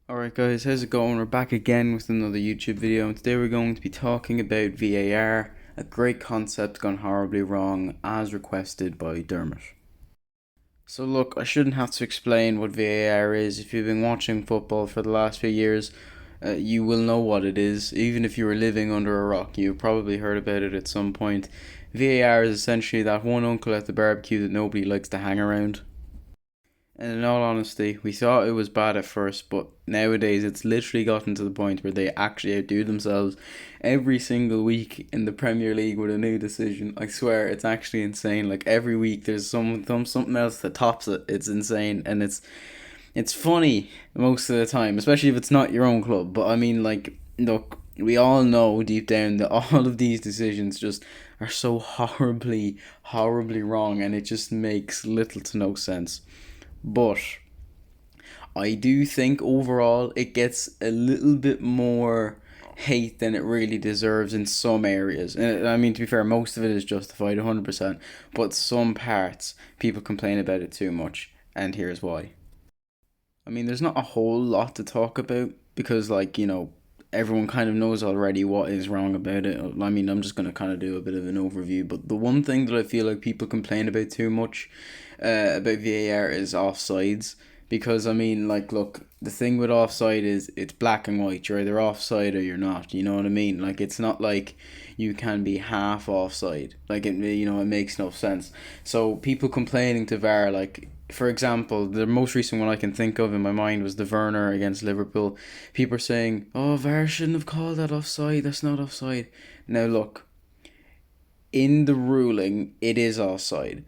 Alright guys, how's it going? We're back again with another YouTube video, and today we're going to be talking about VAR, a great concept gone horribly wrong as requested by Dermot. So look, I shouldn't have to explain what VAR is. If you've been watching football for the last few years, you will know what it is. Even if you were living under a rock, you've probably heard about it at some point. VAR is essentially that one uncle at the barbecue that nobody likes to hang around. And in all honesty, we thought it was bad at first, but nowadays it's literally gotten to the point where they actually outdo themselves every single week in the Premier League with a new decision. I swear, it's actually insane. Like every week, there's something else that tops it. It's insane, and it's funny most of the time, especially if it's not your own club. But I mean, like, look, we all know deep down that all of these decisions just are so horribly wrong, and it just makes little to no sense. But I do think overall it gets a little bit more hate than it really deserves in some areas. And I mean, to be fair, most of it is justified 100%, but some parts people complain about it too much, and here's why. I mean, there's not a whole lot to talk about because, like, everyone kind of knows already what is wrong about it. I mean, I'm just going to kind of do a bit of an overview, but the one thing that I feel like people complain about too much about VAR is offsides. Because, I mean, like, look, the thing with offside is it's black and white. You're either offside or you're not. You know what I mean? Like, it's not like you can be half offside. Like, it makes no sense. So, people complaining to VAR, like, for example, the most recent one I can think of in my mind was the Werner against Liverpool. People are saying, "Oh, VAR shouldn't have called that offside. That's not offside." Now look, in the ruling, it is offside.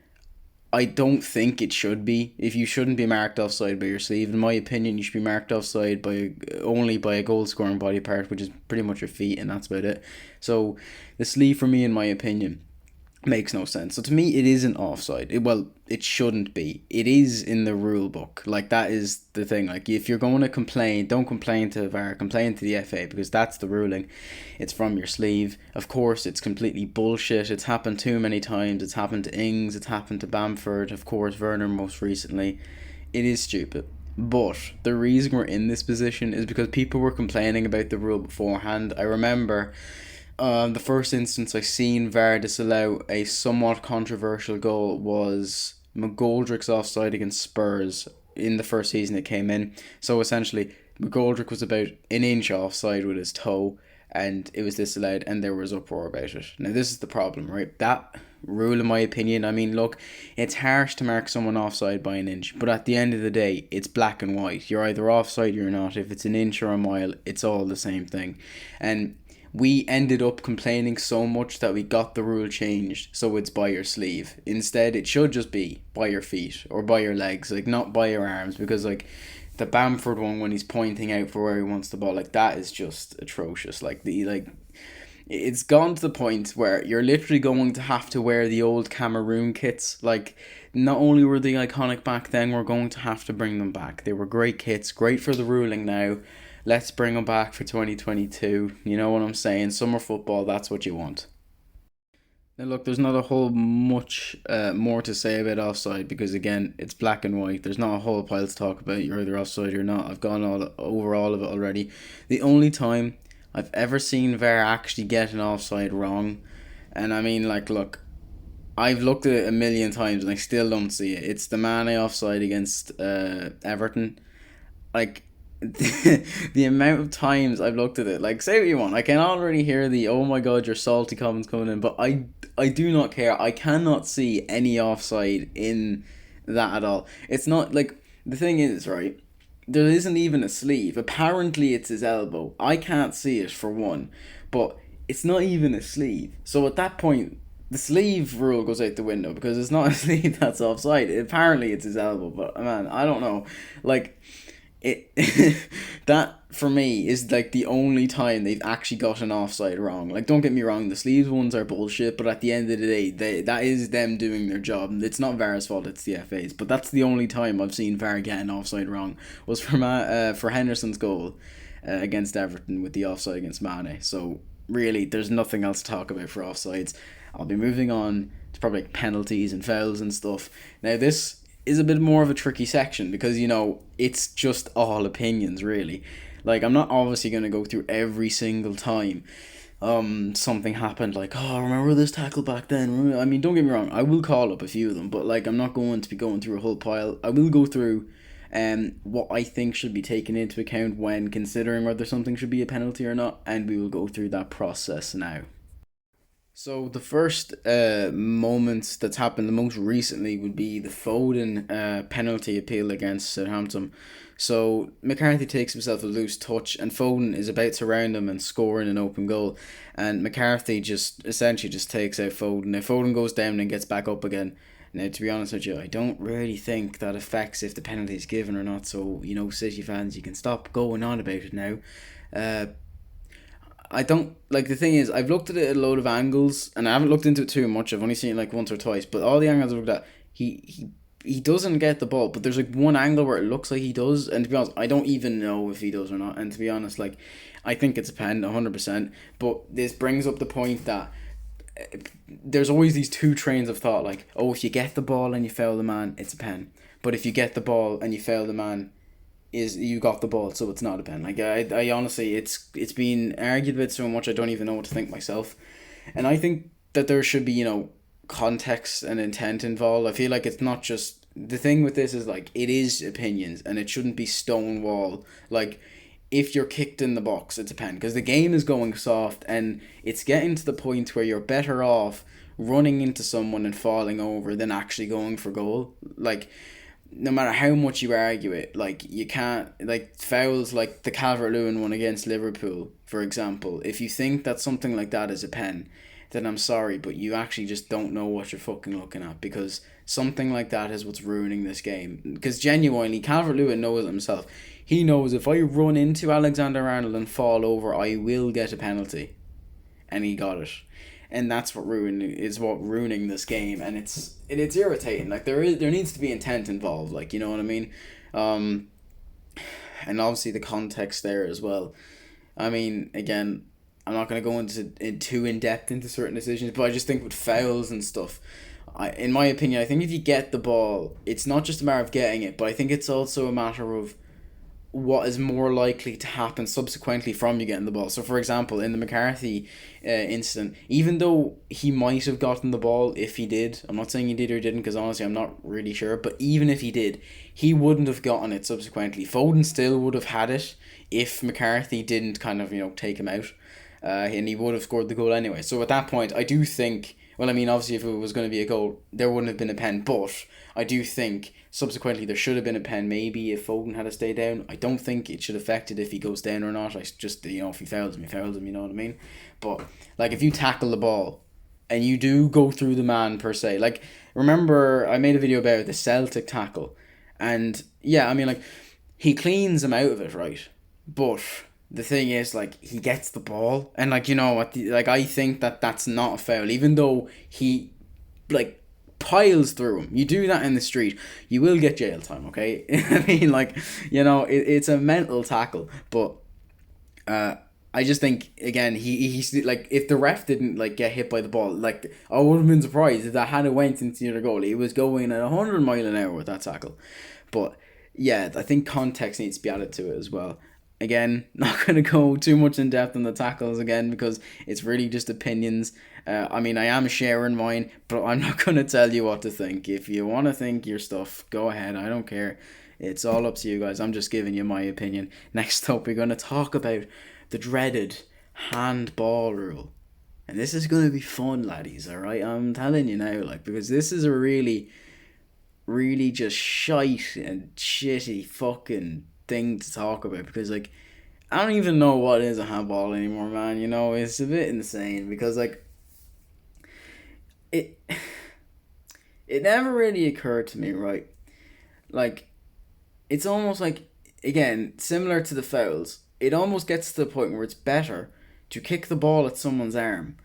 I don't think it should be. If you shouldn't be marked offside by your sleeve, in my opinion, you should be marked offside by only by a goal scoring body part, which is pretty much your feet, and that's about it. So, the sleeve for me, in my opinion, makes no sense. So to me, it isn't offside. It shouldn't be. It is in the rule book. Like that is the thing. Like if you're going to complain, don't complain to VAR. Complain to the FA because that's the ruling. It's from your sleeve. Of course, it's completely bullshit. It's happened too many times. It's happened to Ings. It's happened to Bamford. Of course, Werner most recently. It is stupid. But the reason we're in this position is because people were complaining about the rule beforehand. I remember the first instance I seen VAR disallow a somewhat controversial goal was McGoldrick's offside against Spurs in the first season it came in. So essentially, McGoldrick was about an inch offside with his toe, and it was disallowed, and there was uproar about it. Now, this is the problem, right? That rule, in my opinion, I mean, look, it's harsh to mark someone offside by an inch, but at the end of the day, it's black and white. You're either offside or you're not. If it's an inch or a mile, it's all the same thing. And we ended up complaining so much that we got the rule changed so it's by your sleeve. Instead, it should just be by your feet or by your legs, like not by your arms, because like the Bamford one when he's pointing out for where he wants the ball, like that is just atrocious. Like it's gone to the point where you're literally going to have to wear the old Cameroon kits. Like, not only were they iconic back then, we're going to have to bring them back. They were great kits, great for the ruling now. Let's bring them back for 2022. You know what I'm saying? Summer football, that's what you want. Now, look, there's not a whole much more to say about offside because, again, it's black and white. There's not a whole pile to talk about. You're either offside or not. I've gone all over all of it already. The only time I've ever seen VAR actually get an offside wrong, and I mean, like, look, I've looked at it a million times and I still don't see it. It's the Mane offside against Everton. Like, the amount of times I've looked at it, like, say what you want, I can already hear the "oh my god, you're salty" comments coming in, but I do not care. I cannot see any offside in that at all. It's not like the thing is, right, there isn't even a sleeve. Apparently it's his elbow. I can't see it for one, but it's not even a sleeve. So at that point, the sleeve rule goes out the window because it's not a sleeve that's offside. Apparently it's his elbow, but man, I don't know. Like, it that for me is like the only time they've actually got an offside wrong. Like, don't get me wrong, the sleeves ones are bullshit, but at the end of the day, that is them doing their job. It's not VAR's fault, it's the FA's. But that's the only time I've seen VAR get an offside wrong was for Henderson's goal against Everton with the offside against Mane. So really, there's nothing else to talk about for offsides. I'll be moving on to probably like penalties and fouls and stuff. Now, this is a bit more of a tricky section because, it's just all opinions, really. Like, I'm not obviously going to go through every single time something happened, like, oh, remember this tackle back then? I mean, don't get me wrong, I will call up a few of them, but like, I'm not going to be going through a whole pile. I will go through what I think should be taken into account when considering whether something should be a penalty or not, and we will go through that process now. So the first moments that's happened the most recently would be the Foden penalty appeal against Southampton. So McCarthy takes himself a loose touch, and Foden is about to round him and score in an open goal, and McCarthy just essentially just takes out Foden. Now Foden goes down and gets back up again. Now, to be honest with you, I don't really think that affects if the penalty is given or not. So, City fans, you can stop going on about it now. Uh, I don't like the thing is I've looked at it at a load of angles and I haven't looked into it too much. I've only seen it like once or twice, but all the angles I've looked at, he doesn't get the ball, but there's like one angle where it looks like he does, and to be honest, I don't even know if he does or not. And to be honest, like I think it's a pen, 100%. But this brings up the point that there's always these two trains of thought, like, oh, if you get the ball and you foul the man, it's a pen. But if you get the ball and you foul the man, is you got the ball, so it's not a pen. Like I honestly, it's been argued with so much I don't even know what to think myself, and I think that there should be context and intent involved. I feel like it's not just the thing with this is like it is opinions and it shouldn't be stonewall. Like if you're kicked in the box, it's a pen because the game is going soft and it's getting to the point where you're better off running into someone and falling over than actually going for goal. Like no matter how much you argue it, like you can't like fouls like the Calvert-Lewin one against Liverpool, for example. If you think that something like that is a pen, then I'm sorry, but you actually just don't know what you're fucking looking at because something like that is what's ruining this game. Because genuinely, Calvert-Lewin knows it himself. He knows if I run into Alexander-Arnold and fall over, I will get a penalty, and he got it. And that's what ruining this game, and it's irritating. Like there needs to be intent involved, like you know what I mean, and obviously the context there as well. I mean, again, I'm not gonna go too in depth into certain decisions, but I just think with fouls and stuff, in my opinion, I think if you get the ball, it's not just a matter of getting it, but I think it's also a matter of what is more likely to happen subsequently from you getting the ball. So, for example, in the McCarthy incident, even though he might have gotten the ball if he did, I'm not saying he did or didn't because honestly I'm not really sure, but even if he did, he wouldn't have gotten it subsequently. Foden still would have had it if McCarthy didn't kind of, take him out, and he would have scored the goal anyway. So at that point, I do think, well, I mean, obviously if it was going to be a goal, there wouldn't have been a pen, but I do think subsequently there should have been a pen maybe if Foden had to stay down. I don't think it should affect it if he goes down or not. I just, if he fouls him, he fouls him, you know what I mean? But, like, if you tackle the ball and you do go through the man per se, like, remember I made a video about the Celtic tackle, and yeah, I mean, like, he cleans him out of it, right? But the thing is, like, he gets the ball, and, like, I think that that's not a foul, even though he, like, piles through him. You do that in the street, you will get jail time, okay? I mean, like, it's a mental tackle, but I just think, again, he's like, if the ref didn't, like, get hit by the ball, like, I would have been surprised if that had went into the other goal. He was going at 100 mile an hour with that tackle. But, yeah, I think context needs to be added to it as well. Again, not going to go too much in depth on the tackles again because it's really just opinions. I mean, I am sharing mine, but I'm not going to tell you what to think. If you want to think your stuff, go ahead. I don't care. It's all up to you guys. I'm just giving you my opinion. Next up, we're going to talk about the dreaded handball rule. And this is going to be fun, laddies, alright? I'm telling you now, like, because this is a really, really just shite and shitty fucking thing to talk about because, like, I don't even know what is a handball anymore, man. It's a bit insane because, like, it never really occurred to me, right? Like, it's almost like, again, similar to the fouls, it almost gets to the point where it's better to kick the ball at someone's arm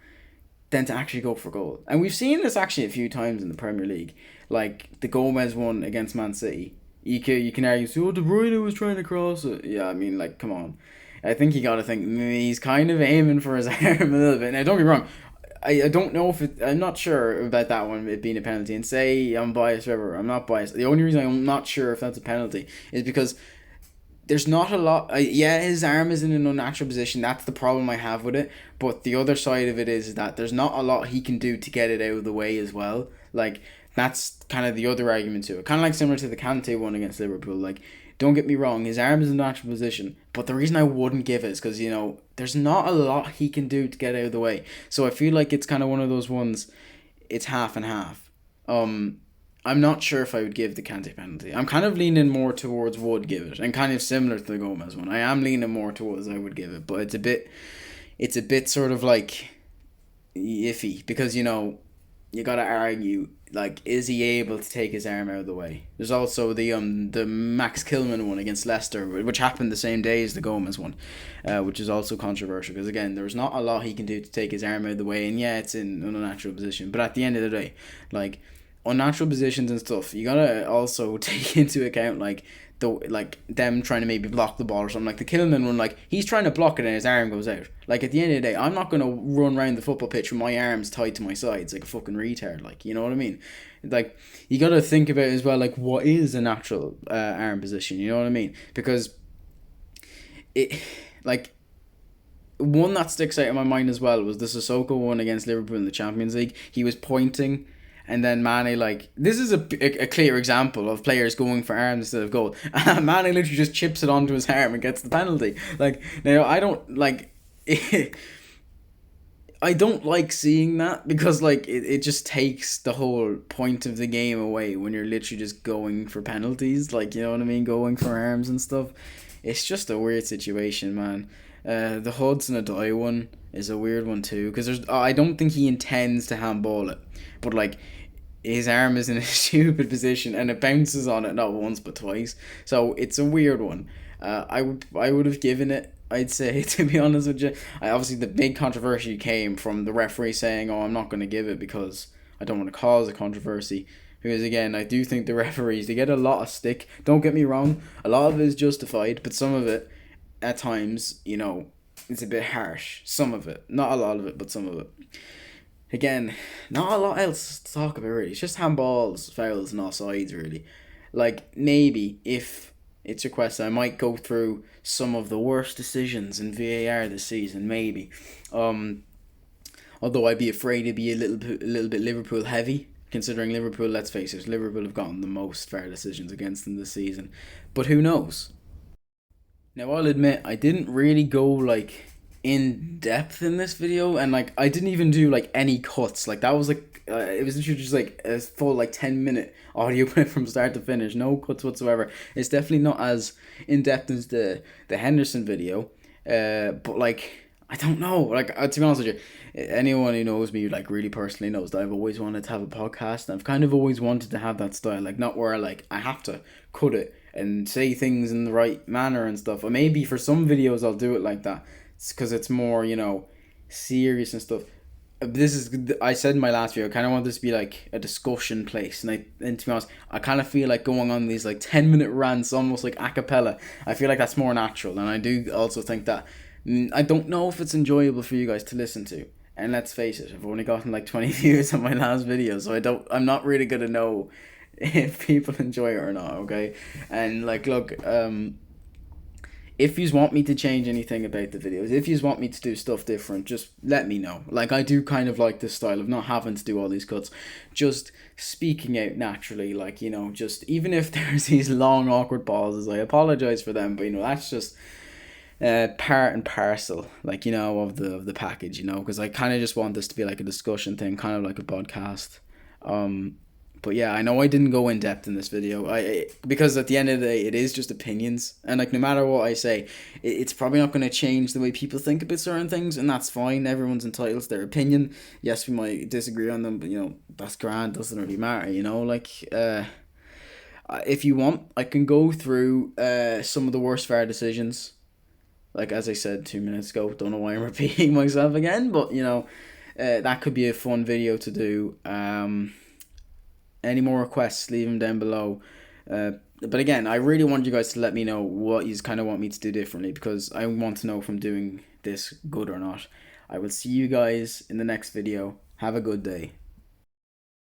than to actually go for goal. And we've seen this actually a few times in the Premier League, like the Gomez one against Man City. You can argue, De Bruyne was trying to cross it. Yeah, I mean, like, come on. I think you got to think he's kind of aiming for his arm a little bit. Now, don't get me wrong. I don't know if I'm not sure about that one, it being a penalty. And say I'm biased, whatever. I'm not biased. The only reason I'm not sure if that's a penalty is because there's not a lot. Yeah, his arm is in an unnatural position. That's the problem I have with it. But the other side of it is that there's not a lot he can do to get it out of the way as well. Like, that's kind of the other argument to it. Kind of like similar to the Kante one against Liverpool. Like, don't get me wrong, his arm is in a natural position. But the reason I wouldn't give it is because, there's not a lot he can do to get out of the way. So I feel like it's kind of one of those ones, it's half and half. Um, I'm not sure if I would give the Kante penalty. I'm kind of leaning more towards would give it, and kind of similar to the Gomez one. I am leaning more towards I would give it, but it's a bit sort of like iffy because you gotta argue, like, is he able to take his arm out of the way? There's also the Max Kilman one against Leicester, which happened the same day as the Gomez one, which is also controversial because again there's not a lot he can do to take his arm out of the way, and yeah, it's in an unnatural position, but at the end of the day, like, unnatural positions and stuff, you gotta also take into account like them trying to maybe block the ball or something. Like the Kilman one, like he's trying to block it and his arm goes out. Like at the end of the day, I'm not gonna run around the football pitch with my arms tied to my sides like a fucking retard. Like, you know what I mean? Like, you gotta think about as well, like, what is a natural arm position? You know what I mean? Because it, like, one that sticks out in my mind as well was the Sissoko one against Liverpool in the Champions League. He was pointing, and then Mane, like, this is a clear example of players going for arms instead of goal. Mane literally just chips it onto his arm and gets the penalty. Like, now, I don't, like, I don't like seeing that because, like, it just takes the whole point of the game away when you're literally just going for penalties. Like, you know what I mean? Going for arms and stuff. It's just a weird situation, man. The Hudson-Odoi one is a weird one too because I don't think he intends to handball it, but like his arm is in a stupid position and it bounces on it not once but twice. So it's a weird one. I would have given it, I'd say, to be honest with you. Obviously the big controversy came from the referee saying, "Oh, I'm not going to give it because I don't want to cause a controversy." Because again, I do think the referees, they get a lot of stick. Don't get me wrong, a lot of it is justified, but some of it, at times, it's a bit harsh. Some of it, not a lot of it, but some of it. Again, not a lot else to talk about really. It's just handballs, fouls, and offsides really. Like, maybe if it's requested, I might go through some of the worst decisions in VAR this season. Maybe, although I'd be afraid to be a little bit Liverpool heavy. Considering Liverpool, let's face it, Liverpool have gotten the most fair decisions against them this season. But who knows? Now, I'll admit, I didn't really go, like, in depth in this video, and, like, I didn't even do, like, any cuts. Like, that was, like, it was literally just, like, a full, like, 10-minute audio clip from start to finish. No cuts whatsoever. It's definitely not as in depth as the Henderson video. But, like, I don't know. Like, to be honest with you, anyone who knows me, like, really personally knows that I've always wanted to have a podcast, and I've kind of always wanted to have that style. Like, not where, like, I have to cut it and say things in the right manner and stuff. Or maybe for some videos I'll do it like that. It's because it's more, serious and stuff. I said in my last video, I kind of want this to be like a discussion place. And to be honest, I kind of feel like going on these like 10-minute rants, almost like a cappella. I feel like that's more natural. And I do also think that, I don't know if it's enjoyable for you guys to listen to. And let's face it, I've only gotten like 20 views on my last video, so I'm not really gonna know if people enjoy it or not, okay? And like, look, if you want me to change anything about the videos, if you want me to do stuff different, just let me know. Like, I do kind of like this style of not having to do all these cuts, just speaking out naturally, like, just, even if there's these long awkward pauses, I apologize for them, but that's just part and parcel, like, of the package, because I kind of just want this to be like a discussion thing, kind of like a podcast. But yeah, I know I didn't go in depth in this video. Because at the end of the day, it is just opinions, and like, no matter what I say, it's probably not going to change the way people think about certain things, and that's fine. Everyone's entitled to their opinion. Yes, we might disagree on them, but that's grand. Doesn't really matter. Like, if you want, I can go through some of the worst VAR decisions. Like, as I said 2 minutes ago, don't know why I'm repeating myself again, but that could be a fun video to do. Any more requests, leave them down below. But again, I really want you guys to let me know what you kind of want me to do differently, because I want to know if I'm doing this good or not. I will see you guys in the next video. Have a good day.